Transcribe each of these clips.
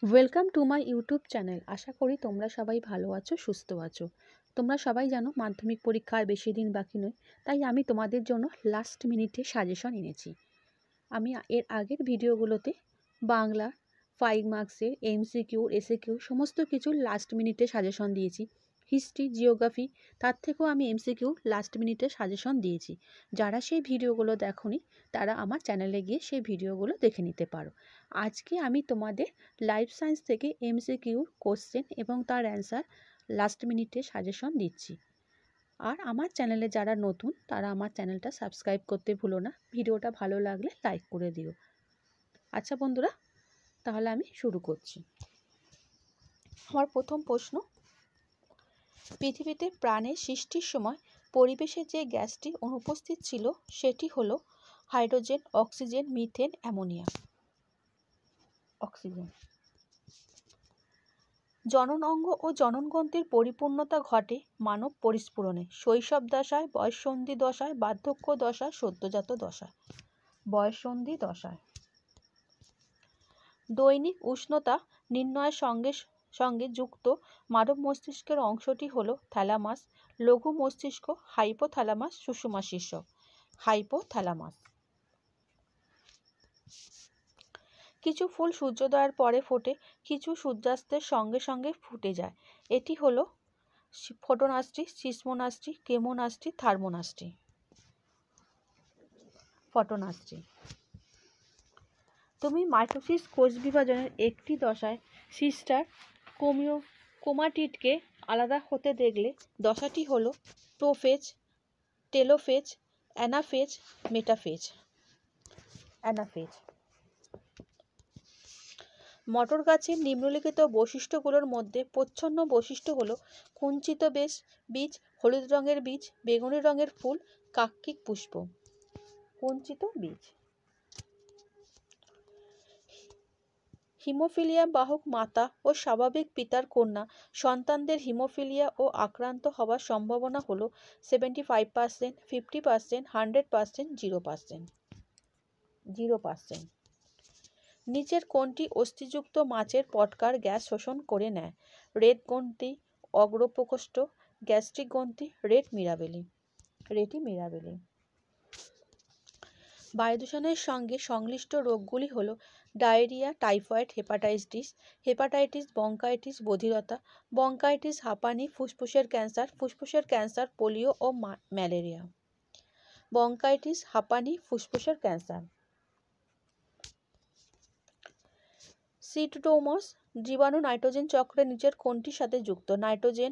Welcome to my YouTube channel. আশা করি তোমরা সবাই ভালো আছো, সুস্থ আছো। তোমরা সবাই জানো মাধ্যমিক পরীক্ষা আর বেশি দিন বাকি নয়, তাই আমি তোমাদের জন্য লাস্ট মিনিটে সাজেশন এনেছি। আমি এর আগের ভিডিওগুলোতে বাংলা 5 মার্কসের এমসিকিউ, এসএকিউ সমস্ত কিছু লাস্ট মিনিটে সাজেশন দিয়েছি। হিস্ট্রি, জিওগ্রাফি তার থেকেও আমি এমসিকিউ লাস্ট মিনিটে সাজেশন দিয়েছি। যারা সেই ভিডিওগুলো দেখোনি তারা আমার চ্যানেলে গিয়ে সেই ভিডিওগুলো দেখে নিতে পারো। আজকে আমি তোমাদের লাইফ সায়েন্স থেকে এমসিকিউর কোশ্চেন এবং তার অ্যান্সার লাস্ট মিনিটে সাজেশন দিচ্ছি। আর আমার চ্যানেলে যারা নতুন তারা আমার চ্যানেলটা সাবস্ক্রাইব করতে ভুলো না। ভিডিওটা ভালো লাগলে লাইক করে দিও। আচ্ছা বন্ধুরা, তাহলে আমি শুরু করছি। আমার প্রথম প্রশ্ন, পৃথিবীতে প্রাণের সৃষ্টির সময় পরিবেশে যে গ্যাসটি অনুপস্থিত ছিল সেটি হলো hydrogen, oxygen, methane, ammonia. Oxygen. জনন অঙ্গ ও জননগ্রন্থির পরিপূর্ণতা ঘটে মানব পরিস্ফুরণে, শৈশব দশায়, বয়ঃসন্ধি দশায়, বার্ধক্য দশায়, সদ্যজাত দশায়। বয়ঃসন্ধি দশায়। দৈনিক উষ্ণতা নির্ণয়ের সঙ্গে যুক্ত মানব মস্তিষ্কের অংশটি হল থ্যালামাস, লঘু মস্তিষ্ক, হাইপোথ্যালামাস, সুষুমা শীর্ষক। হাইপোথ্যালামাস। কিছু ফুল সূর্যোদয়ের পরে ফোটে, কিছু সূর্যাস্তের সঙ্গে সঙ্গে ফুটে যায়। এটি হল ফটোনাস্টি, সিসমোনাস্টি, কেমোনাস্টি, থার্মোনাস্টি। ফটোনাস্টি। তুমি মাইটোসিস কোষ বিভাজনের একটি দশায় সিস্টার ক্রোমাটিডকে আলাদা হতে দেখলে দশাটি হল prophase, telophase, anaphase, metaphase. Anaphase. মটর গাছের নিম্নলিখিত বৈশিষ্ট্যগুলোর মধ্যে প্রচ্ছন্ন বৈশিষ্ট্য হল কুঞ্চিত বীজ, হলুদ রঙের বীজ, বেগুনি রঙের ফুল, কাকৃতিক পুষ্প। কুঞ্চিত বীজ। হিমোফিলিয়া বাহক মাতা ও স্বাভাবিক পিতার কন্যা সন্তানদের হিমোফিলিয়া ও আক্রান্ত হওয়ার সম্ভাবনা হল 75%, 50%, 100%, 0%। 0%। নিচের কোনটি অস্থিযুক্ত মাছের পটকার গ্যাস শোষণ করে নেয়? রেড গ্রন্থি, অগ্রপ্রকোষ্ঠ, গ্যাস্ট্রিক গ্রন্থি, রেড মিরাবেলি। রেটি মিরাবেলি। বায়ু দূষণের সঙ্গে সংশ্লিষ্ট রোগগুলি হল ডায়রিয়া, টাইফয়েড, হেপাটাইটিস, ব্রঙ্কাইটিস, বধিরতা, ব্রঙ্কাইটিস, হাঁপানি, ফুসফুসের ক্যান্সার, পোলিও ও ম্যালেরিয়া। ব্রঙ্কাইটিস, হাঁপানি, ফুসফুসের ক্যান্সার। সিটোডোমোনাস জীবাণু নাইট্রোজেন চক্রের নিচের কোনটির সাথে যুক্ত? নাইট্রোজেন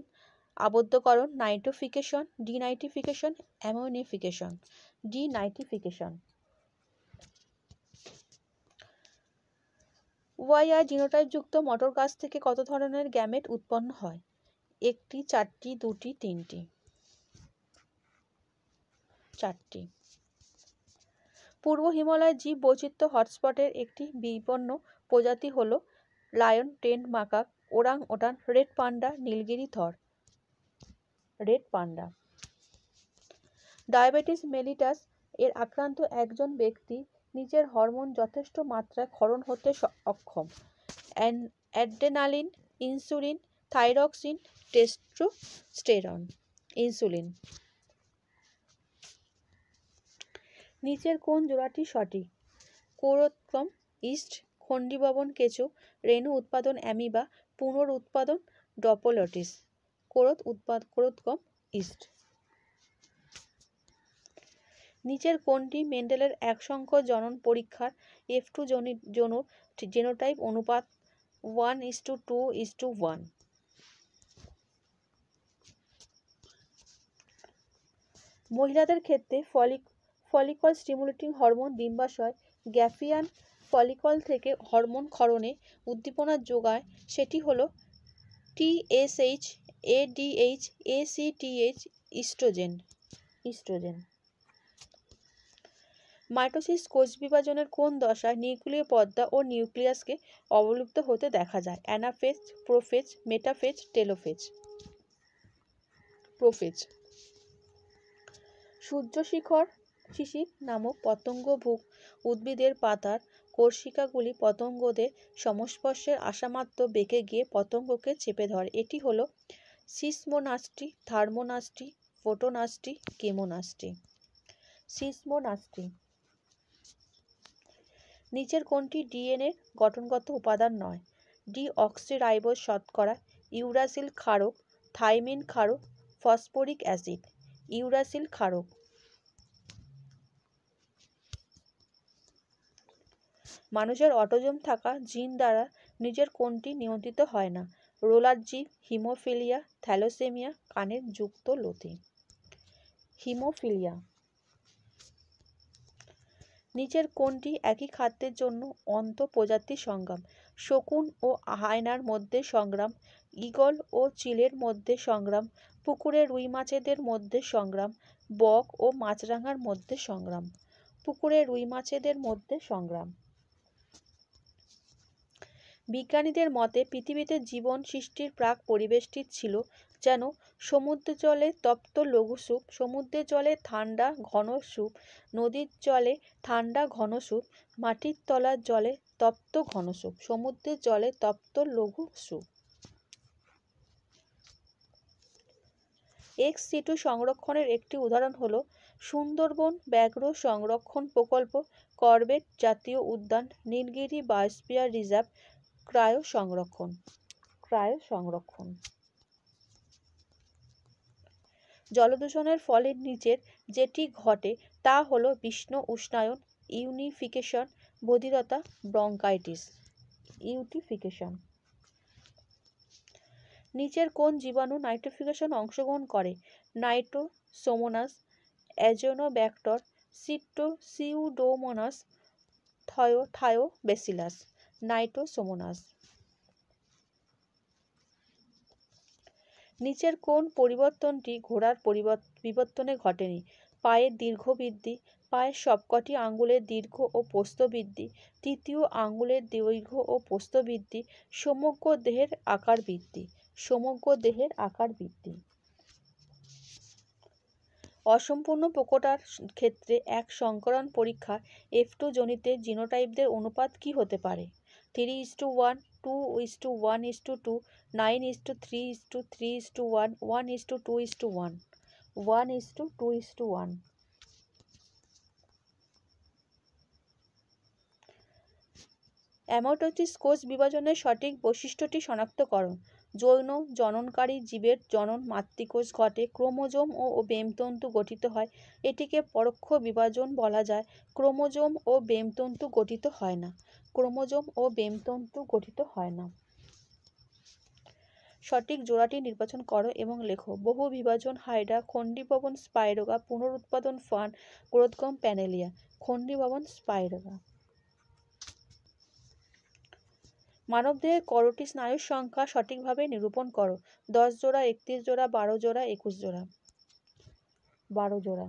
আবদ্ধকরণ, nitrification, denitrification, ammonification. Denitrification. YR জিনোটাইপযুক্ত মটর গাছ থেকে কত ধরনের গ্যামেট উৎপন্ন হয়? একটি, চারটি, দুটি, তিনটি। চারটি। পূর্ব হিমালয়ের জীব বৈচিত্র্য হটস্পটের একটি বিপন্ন প্রজাতি হল lion, tailed macaque, orangutan, red panda, Nilgiri tahr. Red panda. Diabetes mellitus এর আক্রান্ত একজন ব্যক্তি নিজের হরমোন যথেষ্ট মাত্রায় ক্ষরণ হতে অক্ষম। Adrenaline, insulin, thyroxine, testosterone. Insulin. নিচের কোন জোড়াটি সঠিক? কোরোদগম ইস্ট, খণ্ডীভবন কেঁচো, রেণু উৎপাদন অ্যামিবা, পুনরুৎপাদন ড্রপোলোটিস। কোরোদগম ইস্ট। নিচের কোনটি মেন্ডেলের একসংখ্য জনন পরীক্ষার F2 জনুর জেনোটাইপ অনুপাত 1:2:1? মহিলাদের ক্ষেত্রে ফলিকল স্টিমুলেটিং হরমোন ডিম্বাশয় গ্যাফিয়ান ফলিকল থেকে হরমোন ক্ষরণে উদ্দীপনা যোগায়, সেটি হল TSH, ADH, ACTH, oestrogen. Mitosis কোষ বিভাজনের কোন দশায় নিউক্লিয় পর্দা ও নিউক্লিয়াসকে অবলুপ্ত হতে দেখা যায়? Anaphase, prophase, metaphase, telophase. Prophase. সূর্য শিশির নামক পতঙ্গ উদ্ভিদের পাতার কোর্সিকাগুলি পতঙ্গদের সংস্পর্শে আসামাত্র বেঁকে গিয়ে পতঙ্গকে চেপে ধরে। এটি হলো সিসমোনাস্টি, থার্মোনাস্টি, ফোটোনাস্টি, কেমোনাস্টি। সিসমোনাস্টি। নিচের কোনটি ডিএনএ গঠনগত উপাদান নয়? ডিঅক্সিরাইবোজ শর্করা, ইউরাসিল ক্ষারক, থাইমিন ক্ষারক, ফসফরিক অ্যাসিড। ইউরাসিল ক্ষারক। মানুষের অটোজোম থাকা জিন দ্বারা নিজের কোনটি নিয়ন্ত্রিত হয় না? রোলার জিন, হিমোফিলিয়া, থ্যালাসেমিয়া, কানের যুক্ত লতি। হিমোফিলিয়া। নিচের কোনটি একই খাদ্যের জন্য অন্তঃপ্রজাতি সংগ্রাম? শকুন ও হায়নার মধ্যে সংগ্রাম, ঈগল ও চিলের মধ্যে সংগ্রাম, পুকুরে রুই মাছেদের মধ্যে সংগ্রাম, বক ও মাছরাঙার মধ্যে সংগ্রাম। পুকুরে রুই মাছেদের মধ্যে সংগ্রাম। বিজ্ঞানীদের মতে পৃথিবীতে জীবন সৃষ্টির প্রাক পরিবেশটি ছিল যেন সমুদ্রের জলে তপ্ত লঘু স্যুপ, সমুদ্রের জলে ঠান্ডা ঘন স্যুপ, নদীর জলে ঠান্ডা ঘন স্যুপ, মাটির তলার জলে তপ্ত ঘন স্যুপ, সমুদ্রের জলে তপ্ত লঘু স্যুপ। এক্স সিটু সংরক্ষণের একটি উদাহরণ হলো সুন্দরবন ব্যাঘ্র সংরক্ষণ প্রকল্প, করবেট জাতীয় উদ্যান, নীলগিরি বায়োস্ফিয়ার রিজার্ভ, ক্রায়ো সংরক্ষণ। ক্রায়ো সংরক্ষণ। জলদূষণের ফলে নিচের যেটি ঘটে তা হলো বিষ্ণ উষ্ণায়ন, ইউনিফিকেশন, বধিরতা, ব্রঙ্কাইটিস। ইউটিফিকেশন। নিচের কোন জীবাণু নাইট্রোফিকেশন অংশগ্রহণ করে? Nitrosomonas, Azotobacter, Pseudomonas, Thiobacillus. Nitrosomonas. নিচের কোন পরিবর্তনটি ঘোড়ার বিবর্তনে ঘটেনি? পায়ের দীর্ঘ বৃদ্ধি, পায়ের সবকটি আঙ্গুলের দীর্ঘ ও প্রস্থ বৃদ্ধি, তৃতীয় আঙ্গুলের দৈর্ঘ্য ও প্রস্থ বৃদ্ধি, সমগ্র দেহের আকার বৃদ্ধি। সমগ্র দেহের আকার বৃদ্ধি। অসম্পূর্ণ প্রকটার ক্ষেত্রে এক সংকরণ পরীক্ষা F2 জনিতে জিনোটাইপদের অনুপাত কি হতে পারে? 3:1, 2:1:2, 9:3:3:1, 1:2:1, 1:2:1। অ্যামাটোসিস কোষ বিভাজনের সঠিক বৈশিষ্ট্যটি শনাক্তকরণ। যৌন জননকারী জীবের জনন মাতৃকোষ ঘটে, ক্রোমোজোম ও বেমতন্তু গঠিত হয়। এটিকে পরোক্ষ বিভাজন বলা যায়। ক্রোমোজোম ও বেমতন্তু গঠিত হয় না। ক্রোমোজোম ও বেমতন্তু গঠিত হয় না। সঠিক জোড়াটি নির্বাচন করো এবং লেখো। বহু বিভাজন হাইড্রা, খণ্ডীভবন স্পাইরোগা, পুনরুৎপাদন ফার্ন, গ্রোথগম প্যানেলিয়া। খণ্ডীভবন স্পাইরোগা। মানবদেহের করোটি স্নায়ুর সংখ্যা সঠিকভাবে নিরূপণ করো। 10 জোড়া, 31 জোড়া, 12 জোড়া, 21 জোড়া। 12 জোড়া।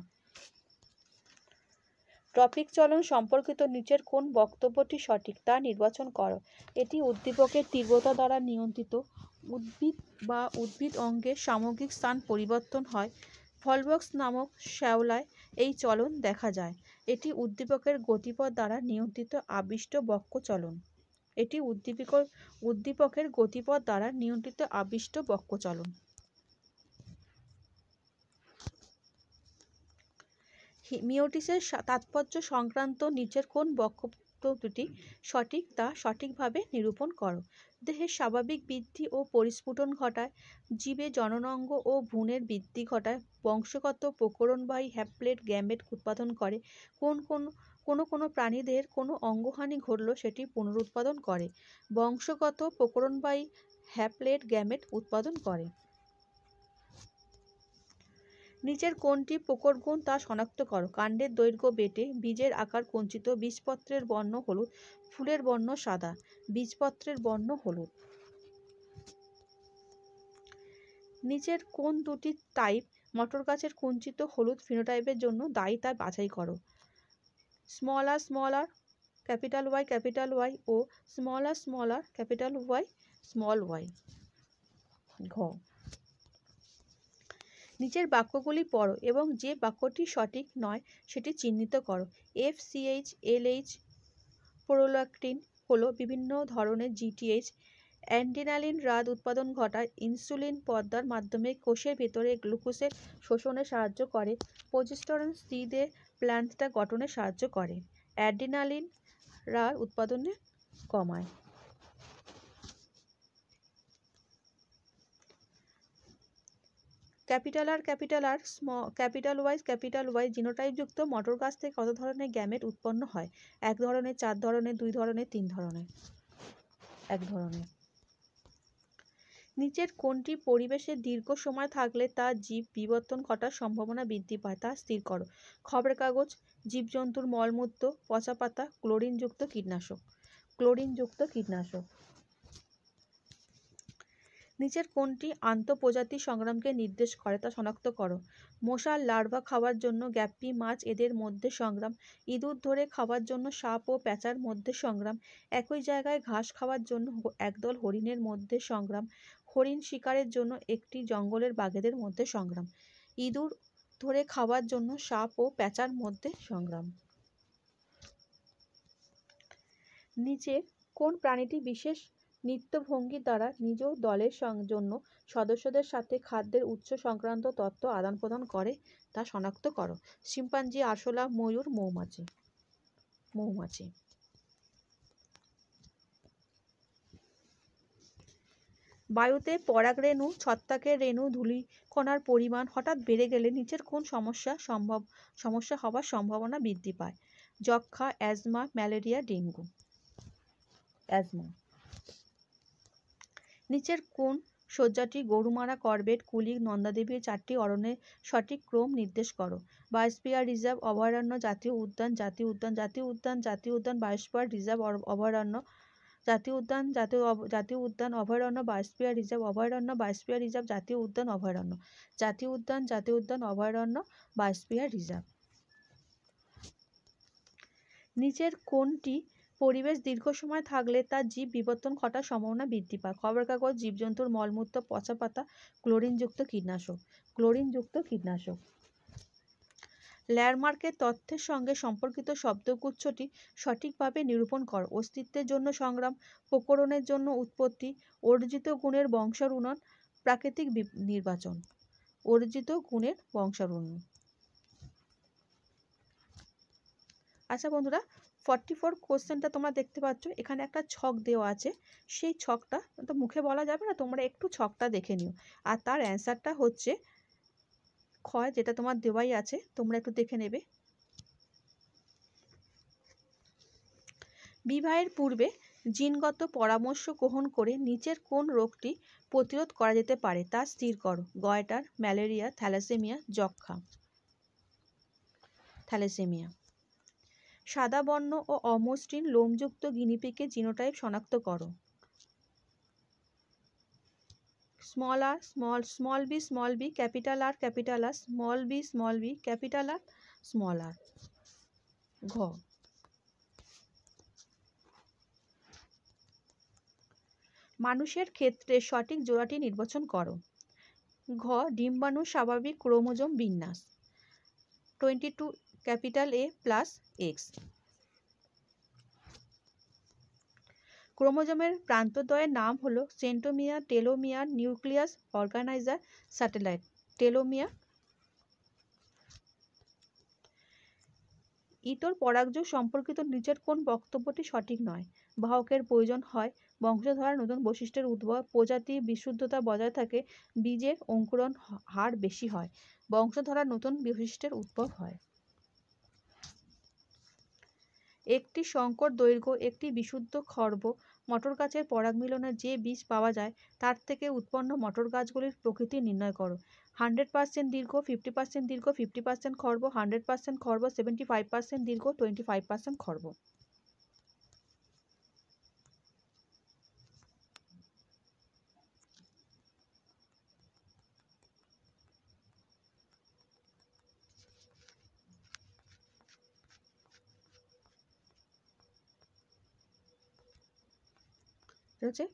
ট্রপিক চলন সম্পর্কিত নিচের কোন বক্তব্যটি সঠিক তা নির্বাচন করো। এটি উদ্দীপকের তীব্রতা দ্বারা নিয়ন্ত্রিত। উদ্ভিদ অঙ্গের সামগ্রিক স্থান পরিবর্তন হয়। ফলবক্স নামক শ্যাওলায় এই চলন দেখা যায়। এটি উদ্দীপকের গতিপথ দ্বারা নিয়ন্ত্রিত আবিষ্ট বক্ষ চলন। এটি উদ্দীপকের গতিপথ দ্বারা নিয়ন্ত্রিত আবিষ্ট বক্ষ চলন। মিয়োটিসের তাৎপর্য সংক্রান্ত নিচের কোন বক্তব্যটি সঠিক তা সঠিকভাবে নিরূপণ করো। দেহের স্বাভাবিক বৃদ্ধি ও পরিস্ফুটন ঘটায়, জীবে জননাঙ্গ ও ভ্রূণের বৃদ্ধি ঘটায়, বংশগত প্রকরণবাহী হ্যাপ্লয়েড গ্যামেট উৎপাদন করে, কোনো প্রাণীদের কোনো অঙ্গহানি ঘটলে সেটি পুনরুৎপাদন করে, বংশগত প্রকরণবাহী হ্যাপ্লয়েড গ্যামেট উৎপাদন করে। নিচের কোনটি প্রকট গুণ তা শনাক্ত করো। কাণ্ডের দৈর্ঘ্য বেটে, বীজের আকার কুঞ্চিত, বীজপত্রের বর্ণ হলুদ, ফুলের বর্ণ সাদা। বীজপত্রের বর্ণ হলুদ। নিচের কোন দুটি টাইপ মটর গাছের কুঞ্চিত হলুদ ফিনোটাইপের জন্য দায়ী তা বাছাই করো। r, Y ও r, Y, y। ঘ। নিচের বাক্যগুলি পড়ো এবং যে বাক্যটি সঠিক নয় সেটি চিহ্নিত করো। FCH, LH, প্রোল্যাক্টিন হলো বিভিন্ন ধরনের GTH। অ্যাড্রিনালিন হ্রদ উৎপাদন ঘটায়। ইনসুলিন পর্দার মাধ্যমে কোষের ভেতরে গ্লুকোজের শোষণে সাহায্য করে। প্রোজেস্টেরন স্ত্রীদের প্ল্যান্টটা গঠনে সাহায্য করে। অ্যাড্রিনালিন হ্রদ উৎপাদনে কমায়। ক্যাপিটাল আর ক্যাপিটাল ওয়াই জিনোটাইপযুক্ত মটর গাছ থেকে কত ধরনের গ্যামেট উৎপন্ন হয়? 1 ধরনের, 4 ধরনের, 2 ধরনের, 3 ধরনের। 1 ধরনের। নিচের কোনটি পরিবেশে দীর্ঘ সময় থাকলে তা জীব বিবর্তন ঘটার সম্ভাবনা বৃদ্ধি পায় তা স্থির করো। খবরের কাগজ, জীবজন্তুর মলমূত্র, পচা পাতা, ক্লোরিনযুক্ত কীটনাশক। ক্লোরিনযুক্ত কীটনাশক। নিচের কোনটি আন্তঃপ্রজাতি সংগ্রামকে নির্দেশ করে তা শনাক্ত করো। মশার লার্ভা খাওয়ার জন্য গ্যাপ্পি মাছ এদের মধ্যে সংগ্রাম। ইঁদুর ধরে খাওয়ার জন্য সাপ ও প্যাঁচার মধ্যে সংগ্রাম। একই জায়গায় ঘাস খাওয়ার জন্য একদল হরিণের মধ্যে সংগ্রাম। হরিণ শিকারের জন্য একটি জঙ্গলের বাঘেদের মধ্যে সংগ্রাম। ইঁদুর ধরে খাওয়ার জন্য সাপ ও প্যাঁচার মধ্যে সংগ্রাম। নিচে কোন প্রাণীটি বিশেষ নৃত্যভঙ্গি দ্বারা নিজ দলের জন্য সদস্যদের সাথে খাদ্যের উৎস সংক্রান্ত তথ্য আদান প্রদান করে তা শনাক্ত করো। শিম্পাঞ্জি, আরশোলা, ময়ূর, মৌমাছি। মৌমাছি। বায়ুতে পরাগরেণু, ছত্রাকের রেণু, ধূলিকণার পরিমাণ হঠাৎ বেড়ে গেলে নিচের কোন সমস্যা হওয়ার সম্ভাবনা বৃদ্ধি পায়? যক্ষ্মা, অ্যাজমা, ম্যালেরিয়া, ডেঙ্গু। অ্যাজমা। নিচের কোন শয্যাটি গরুমারা, করবেট, কুলিক, নন্দাদেবীর 4টি অরণ্যের সঠিক ক্রম নির্দেশ করো। বায়োস্ফিয়ার রিজার্ভ, অভয়ারণ্য, জাতীয় উদ্যান, জাতীয় উদ্যান, জাতীয় উদ্যান, জাতীয় উদ্যান, বায়োস্ফিয়ার রিজার্ভ, অভয়ারণ্য, জাতীয় উদ্যান, জাতীয় উদ্যান, অভয়ারণ্য, বায়োস্ফিয়ার রিজার্ভ, অভয়ারণ্য, বায়োস্ফিয়ার রিজার্ভ, জাতীয় উদ্যান, অভয়ারণ্য, জাতীয় উদ্যান, জাতীয় উদ্যান, অভয়ারণ্য, বায়োস্ফিয়ার রিজার্ভ। নিচের কোনটি পরিবেশ দীর্ঘ সময় থাকলে তার জীব বিবর্তন ঘটার সম্ভাবনা বৃদ্ধি পায়? খবরের কাগজ, জীবজন্তুর মলমূত্র, পচা পাতা, ক্লোরিনযুক্ত কীটনাশক। ক্লোরিনযুক্ত কীটনাশক। ল্যান্ডমার্কের তথ্যের সঙ্গে সম্পর্কিত শব্দগুচ্ছটি সঠিকভাবে নিরূপণ করো। অস্তিত্বের জন্য সংগ্রাম, প্রকরণের জন্য উৎপত্তি, অর্জিত গুণের বংশানুক্রমণ, প্রাকৃতিক নির্বাচন। অর্জিত গুণের বংশানুক্রমণ। আচ্ছা বন্ধুরা, 44 কোশ্চেনটা তোমরা দেখতে পাচ্ছ, এখানে একটা ছক দেওয়া আছে। সেই ছকটা তো মুখে বলা যাবে না, তোমরা একটু ছকটা দেখে নিও। আর তার অ্যান্সারটা হচ্ছে ক্ষয়, যেটা তোমার দেওয়াই আছে, তোমরা একটু দেখে নেবে। বিবাহের পূর্বে জিনগত পরামর্শ গ্রহণ করে নিচের কোন রোগটি প্রতিরোধ করা যেতে পারে তা স্থির করো। গয়টার, ম্যালেরিয়া, থ্যালাসেমিয়া, যক্ষ্মা। থ্যালাসেমিয়া। সাদা বর্ণ ও অমসৃণ লোমযুক্ত গিনিপিগের জিনোটাইপ শনাক্ত করো। Small R, small B, capital R, small B, capital R, small R. ঘ। মানুষের ক্ষেত্রে সঠিক জোড়াটি নির্বাচন করো। ঘ। ডিম্বাণুর স্বাভাবিক ক্রোমোজোম বিন্যাস 22 ক্যাপিটাল A প্লাস X। ক্রোমোজোমের প্রান্তদ্বয়ের নাম হলো centromere, telomere, nucleus, organiser, satellite. Telomere. ইতর পরাগযোগ সম্পর্কিত নিচের কোন বক্তব্যটি সঠিক নয়? বাহকের প্রয়োজন হয়, বংশধারার নতুন বৈশিষ্ট্যের উদ্ভব, প্রজাতি বিশুদ্ধতা বজায় থাকে, বীজের অঙ্কুরণ হার বেশি হয়, বংশধারার নতুন বৈশিষ্ট্যের উদ্ভব হয়। একটি সংকর দৈর্ঘ্য একটি বিশুদ্ধ খর্ব মটর গাছের পরাগ মিলনে যে বীজ পাওয়া যায় তার থেকে উৎপন্ন মটর গাছগুলির প্রকৃতি নির্ণয় করো। 100% দীর্ঘ, 50% দীর্ঘ, 50% খর্ব, 100% খর্ব, 75% দীর্ঘ, 25% খর্ব। হচ্ছে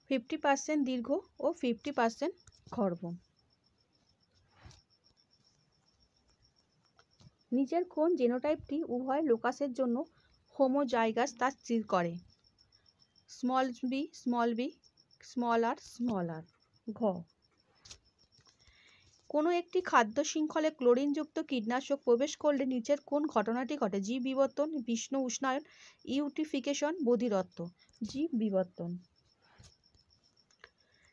50% দীর্ঘ ও 50% খর্ব। নিচের কোন জিনোটাইপটি উভয় লোকাসের জন্য হোমোজাইগাস তা স্থির করে? Small B, small R. ঘ। কোনো একটি খাদ্য শৃঙ্খলে ক্লোরিনযুক্ত কীটনাশক প্রবেশ করলে নিচের কোন ঘটনাটি ঘটে? জীব বিবর্তন, বিষ্ণ উষ্ণায়ন, ইউটিফিকেশন, বোধিরত্ব। জীব বিবর্তন।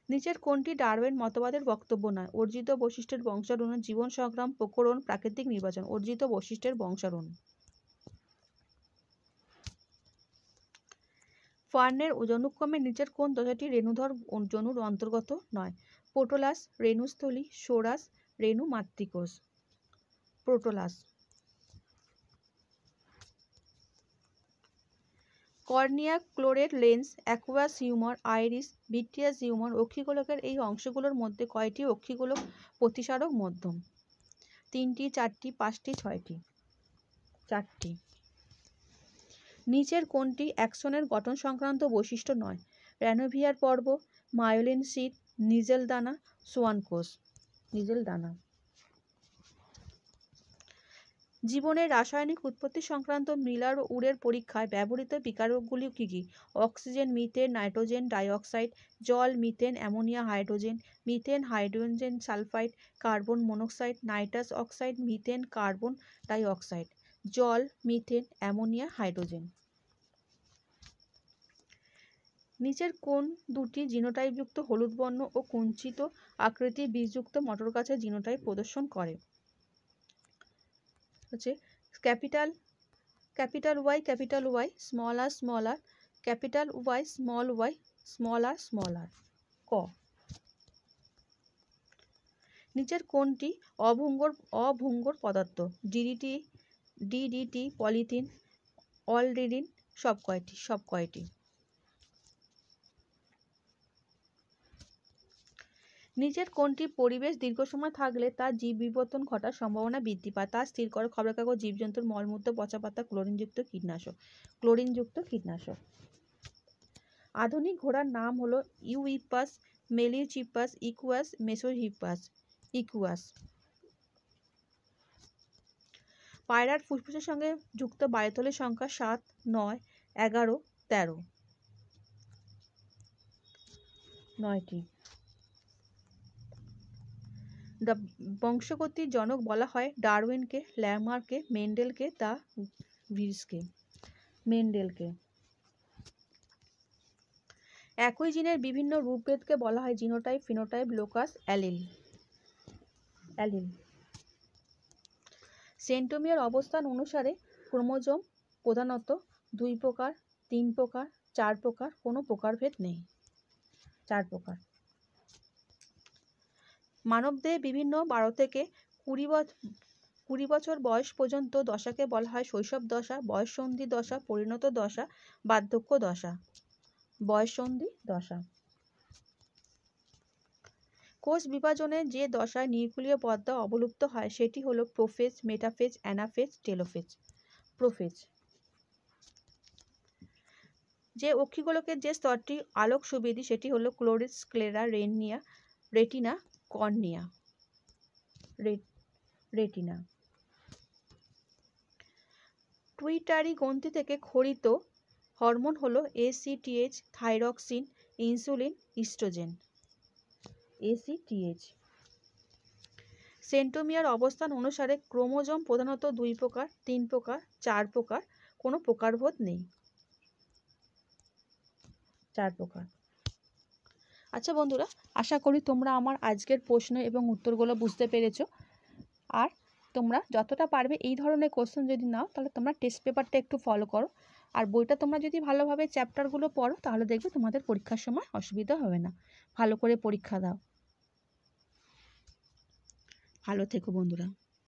নিচের কোনটি ডারউইন মতবাদের বক্তব্য নয়? অর্জিত বৈশিষ্ট্যের বংশারোহণ, জীবন সংগ্রাম, প্রকরণ, প্রাকৃতিক নির্বাচন। অর্জিত বৈশিষ্ট্যের বংশারোহণ। ফার্নের অনুক্রমে নিচের কোন দশাটি রেণুধর জনুর অন্তর্গত নয়? প্রোটোলাস, রেণুস্থলী, সোরাস, রেণু মাতৃকোষ। Prothallus. Cornea, choroid lens, aqueous humour, iris, vitreous humour অক্ষিগোলকের এই অংশগুলোর মধ্যে কয়টি অক্ষিগোলক প্রতিসারক মধ্যম? 3টি, 4টি, 5টি, 6টি। 4টি। নিচের কোনটি অ্যাক্সনের গঠন সংক্রান্ত বৈশিষ্ট্য নয়? র্যানোভিয়ার পর্ব, মায়োলিন শীট, নিজেল দানা, সোয়ান কোষ। নিজেল দানা। জীবনের রাসায়নিক উৎপত্তি সংক্রান্ত মিলার ও উরের পরীক্ষায় ব্যবহৃত বিকারকগুলি কী কী? অক্সিজেন, মিথেন, নাইট্রোজেন ডাইঅক্সাইড, জল, methane, ammonia, hydrogen, methane, hydrogen sulphide, carbon monoxide, nitrous oxide, methane, carbon dioxide. জল, মিথেন, অ্যামোনিয়া, হাইড্রোজেন। নিচের কোন দুটি জিনোটাইপযুক্ত হলুদ বর্ণ ও কুঞ্চিত আকৃতির বীজযুক্ত মটর গাছের জিনোটাইপ প্রদর্শন করে? হচ্ছে ক্যাপিটাল ওয়াই, স্মল আর, ক্যাপিটাল ওয়াই, স্মল আর। ক। নিচের কোনটি অভঙ্গুর পদার্থ? ডিডিটি, পলিথিন, অলডিরিন, সব কয়টি। নিচের কোনটি পরিবেশ দীর্ঘ সময় থাকলে তার জীব বিবর্তন ঘটার সম্ভাবনা বৃদ্ধি পায়? তা স্থির করে খবরের কাগজ, জীবজন্তুর মলমূত্র, পচা পাতা, ক্লোরিনযুক্ত কীটনাশক। আধুনিক ঘোড়ার নাম হলো ইউইপাস, মেলিউচিপাস, ইকুয়াস, ইকুয়াস। পায়রার ফুসফুসের সঙ্গে যুক্ত বায়ুথলির সংখ্যা 7, 9, 11, 13। 9টি। বংশগতির জনক বলা হয় ডারউইনকে, ল্যামারকে, মেন্ডেলকে, মেন্ডেলকে। একই জিনের বিভিন্ন রূপভেদকে বলা হয় genotype, phenotype, locus, allele. Centromere অবস্থান অনুসারে ক্রোমোজোম প্রধানত 2 প্রকার, 3 প্রকার, 4 প্রকার, কোনো প্রকারভেদ নেই। 4 প্রকার। মানবদেহে বিভিন্ন 12 থেকে 20 বছর বয়স পর্যন্ত দশাকে বলা হয় শৈশব দশা, বয়ঃসন্ধি দশা, পরিণত দশা, বার্ধক্য দশা। বয়ঃসন্ধি দশা। কোষ বিভাজনের যে দশায় নিউক্লিয় পর্দা অবলুপ্ত হয় সেটি হলো prophase, metaphase, anaphase, telophase. Prophase. যে অক্ষিগোলকের যে স্তরটি আলোক সুবেদী সেটি হলো ক্লোরিস, sclera, retina, cornea. Retina. Pituitary গ্রন্থি থেকে ক্ষরিত হরমোন হলো ACTH, thyroxine, insulin, oestrogen. ACTH। সেন্ট্রোমিয়ার অবস্থান অনুসারে ক্রোমোজোম প্রধানত 2 প্রকার, 3 প্রকার, 4 প্রকার, কোনো প্রকারভেদ নেই। 4 প্রকার। আচ্ছা বন্ধুরা, আশা করি তোমরা আমার আজকের প্রশ্ন এবং উত্তরগুলো বুঝতে পেরেছো। আর তোমরা যতটা পারবে এই ধরনের কোশ্চেন যদি নাও তাহলে তোমরা টেস্ট পেপারটা একটু ফলো করো। আর বইটা তোমরা যদি ভালোভাবে চ্যাপ্টারগুলো পড়ো তাহলে দেখবে তোমাদের পরীক্ষার সময় অসুবিধা হবে না। ভালো করে পরীক্ষা দাও। ভালো থেকো বন্ধুরা।